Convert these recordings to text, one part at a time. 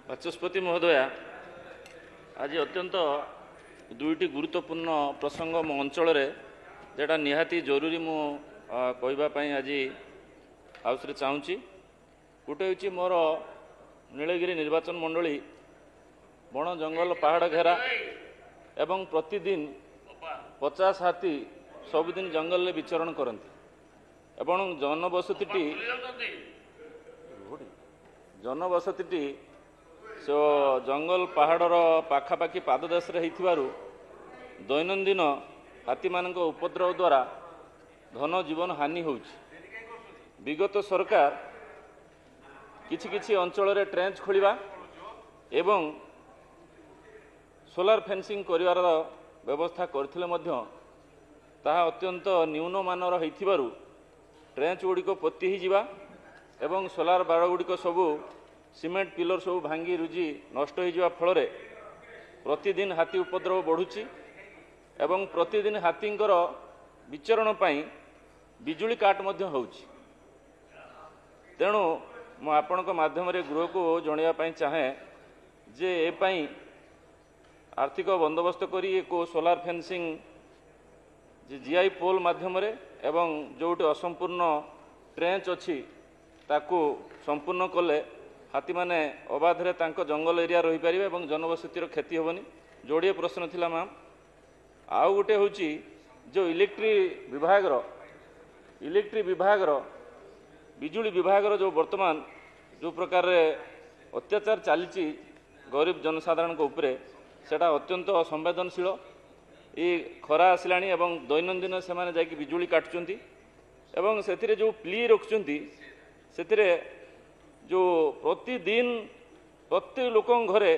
ବାଚସ୍ପତି ମହୋଦୟା, ଆଜି ଅତ୍ୟନ୍ତ ଦୁଇଟି ଗୁରୁତ୍ୱପୂର୍ଣ୍ଣ ପ୍ରସଙ୍ଗ ମୋ ଅଞ୍ଚଳରେ ଯେଟା ନିହାତି ଜରୁରୀ ମୁଁ କହିବା ପାଇଁ ଆଜି ହାଉସ୍ରେ ଚାହୁଁଛି। ଗୋଟେ ହେଉଛି ମୋର ନୀଳଗିରି ନିର୍ବାଚନ ମଣ୍ଡଳୀ ବଣ ଜଙ୍ଗଲ ପାହାଡ଼ ଘେରା ଏବଂ ପ୍ରତିଦିନ 50 ହାତୀ ସବୁଦିନ ଜଙ୍ଗଲରେ ବିଚରଣ କରନ୍ତି ଏବଂ ଜନବସତିଟି ଜଙ୍ଗଲ ପାହାଡ଼ର ପାଖାପାଖି ପାଦଦେଶରେ ହେଇଥିବାରୁ ଦୈନନ୍ଦିନ ହାତୀମାନଙ୍କ ଉପଦ୍ରବ ଦ୍ୱାରା ଧନ ଜୀବନ ହାନି ହେଉଛି। ବିଗତ ସରକାର କିଛି କିଛି ଅଞ୍ଚଳରେ ଟ୍ରେଞ୍ଚ ଖୋଳିବା ଏବଂ ସୋଲାର ଫେନ୍ସିଂ କରିବାର ବ୍ୟବସ୍ଥା କରିଥିଲେ ମଧ୍ୟ ତାହା ଅତ୍ୟନ୍ତ ନ୍ୟୁନମାନର ହୋଇଥିବାରୁ ଟ୍ରେଞ୍ଚ ଗୁଡ଼ିକ ପୋତି ହୋଇଯିବା ଏବଂ ସୋଲାର ବାଡ଼ ଗୁଡ଼ିକ ସବୁ ସିମେଣ୍ଟ ପିଲର ସବୁ ଭାଙ୍ଗି ରୁଜି ନଷ୍ଟ ହୋଇଯିବା ଫଳରେ ପ୍ରତିଦିନ ହାତୀ ଉପଦ୍ରବ ବଢ଼ୁଛି ଏବଂ ପ୍ରତିଦିନ ହାତୀଙ୍କର ବିଚରଣ ପାଇଁ ବିଜୁଳି କାଟ ମଧ୍ୟ ହେଉଛି। ତେଣୁ ମୁଁ ଆପଣଙ୍କ ମାଧ୍ୟମରେ ଗୃହକୁ ଜଣାଇବା ପାଇଁ ଚାହେଁ ଯେ ଏ ପାଇଁ ଆର୍ଥିକ ବନ୍ଦୋବସ୍ତ କରି ଏକ ସୋଲାର ଫେନ୍ସିଂ ଜିଆଇ ପୋଲ୍ ମାଧ୍ୟମରେ ଏବଂ ଯେଉଁଠି ଅସମ୍ପୂର୍ଣ୍ଣ ଟ୍ରେଞ୍ଚ ଅଛି ତାକୁ ସମ୍ପୂର୍ଣ୍ଣ କଲେ ହାତୀମାନେ ଅବାଧରେ ତାଙ୍କ ଜଙ୍ଗଲ ଏରିଆ ରହିପାରିବେ ଏବଂ ଜନବସତିର କ୍ଷତି ହେବନି। ଯୋଡ଼ିଏ ପ୍ରଶ୍ନ ଥିଲା ମ୍ୟାମ୍। ଆଉ ଗୋଟେ ହେଉଛି ଯେଉଁ ଇଲେକ୍ଟ୍ରି ବିଭାଗର ବିଜୁଳି ବିଭାଗର ଯେଉଁ ବର୍ତ୍ତମାନ ଯେଉଁ ପ୍ରକାରରେ ଅତ୍ୟାଚାର ଚାଲିଛି ଗରିବ ଜନସାଧାରଣଙ୍କ ଉପରେ ସେଟା ଅତ୍ୟନ୍ତ ସମ୍ବେଦନଶୀଳ। ଏ ଖରା ଆସିଲାଣି ଏବଂ ଦୈନନ୍ଦିନ ସେମାନେ ଯାଇକି ବିଜୁଳି କାଟୁଛନ୍ତି ଏବଂ ସେଥିରେ ଯେଉଁ ପ୍ଲି ରଖୁଛନ୍ତି ସେଥିରେ ଯେଉଁ ପ୍ରତିଦିନ ପ୍ରତ୍ୟେକ ଲୋକଙ୍କ ଘରେ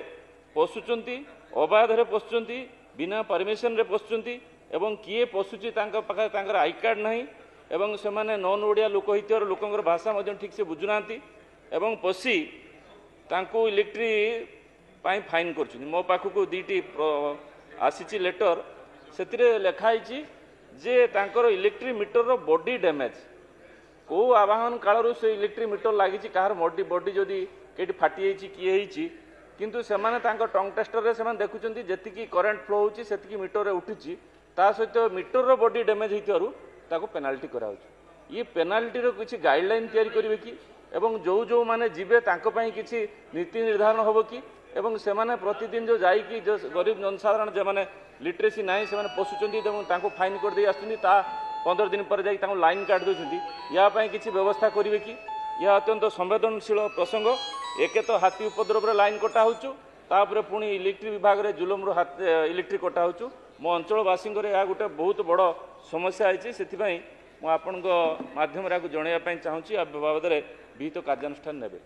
ପଶୁଛନ୍ତି, ଅବାଧରେ ପଶୁଛନ୍ତି, ବିନା ପରମିଶନରେ ପଶୁଛନ୍ତି ଏବଂ କିଏ ପଶୁଛି ତାଙ୍କ ପାଖରେ ତାଙ୍କର ଆଇ କାର୍ଡ଼ ନାହିଁ ଏବଂ ସେମାନେ ନନ୍ ଓଡ଼ିଆ ଲୋକ ହେଇଥିବାରୁ ଲୋକଙ୍କର ଭାଷା ମଧ୍ୟ ଠିକ୍ସେ ବୁଝୁନାହାନ୍ତି ଏବଂ ପଶି ତାଙ୍କୁ ଇଲେକ୍ଟ୍ରି ପାଇଁ ଫାଇନ୍ କରୁଛନ୍ତି। ମୋ ପାଖକୁ ଦୁଇଟି ଆସିଛି ଲେଟର, ସେଥିରେ ଲେଖା ହେଇଛି ଯେ ତାଙ୍କର ଇଲେକ୍ଟ୍ରି ମିଟରର ବଡି ଡ୍ୟାମେଜ୍, କେଉଁ ଆବାହନ କାଳରୁ ସେ ଇଲେକ୍ଟ୍ରି ମିଟର ଲାଗିଛି, କାହାର ବଡି ଯଦି କେଉଁଠି ଫାଟିଯାଇଛି କିଏ ହେଇଛି, କିନ୍ତୁ ସେମାନେ ତାଙ୍କ ଟଙ୍ଗ ଟେଷ୍ଟରରେ ସେମାନେ ଦେଖୁଛନ୍ତି ଯେତିକି କରେଣ୍ଟ ଫ୍ଲୋ ହେଉଛି ସେତିକି ମିଟରରେ ଉଠୁଛି, ତା ସହିତ ମିଟରର ବଡି ଡ୍ୟାମେଜ୍ ହେଇଥିବାରୁ ତାକୁ ପେନାଲ୍ଟି କରାହେଉଛି। ଇଏ ପେନାଲ୍ଟିର କିଛି ଗାଇଡ଼ଲାଇନ୍ ତିଆରି କରିବେ କି ଏବଂ ଯେଉଁମାନେ ଯିବେ ତାଙ୍କ ପାଇଁ କିଛି ନୀତି ନିର୍ଦ୍ଧାରଣ ହେବ କି ଏବଂ ସେମାନେ ପ୍ରତିଦିନ ଯେଉଁ ଯାଇକି ଯେଉଁ ଗରିବ ଜନସାଧାରଣ ଯେଉଁମାନେ ଲିଟରେସି ନାହିଁ ସେମାନେ ପଶୁଛନ୍ତି ଏବଂ ତାଙ୍କୁ ଫାଇନ୍ କରିଦେଇ ଆସୁଛନ୍ତି, ତା 15 ଦିନ ପରେ ଯାଇକି ତାଙ୍କୁ ଲାଇନ୍ କାଟି ଦେଉଛନ୍ତି। ୟା ପାଇଁ କିଛି ବ୍ୟବସ୍ଥା କରିବେ କି? ଏହା ଅତ୍ୟନ୍ତ ସମ୍ବେଦନଶୀଳ ପ୍ରସଙ୍ଗ। ଏକେ ତ ହାତୀ ଉପଦ୍ରବରେ ଲାଇନ୍ କଟା ହେଉଛୁ, ତାପରେ ପୁଣି ଇଲେକ୍ଟ୍ରି ବିଭାଗରେ ଜୁଲମରୁ ଇଲେକ୍ଟ୍ରି କଟା ହେଉଛୁ। ମୋ ଅଞ୍ଚଳବାସୀଙ୍କର ଏହା ଗୋଟେ ବହୁତ ବଡ଼ ସମସ୍ୟା ହେଇଛି। ସେଥିପାଇଁ ମୁଁ ଆପଣଙ୍କ ମାଧ୍ୟମରେ ଏହାକୁ ଜଣାଇବା ପାଇଁ ଚାହୁଁଛି, ଆ ବାବଦରେ ବିହିତ କାର୍ଯ୍ୟାନୁଷ୍ଠାନ ନେବେ।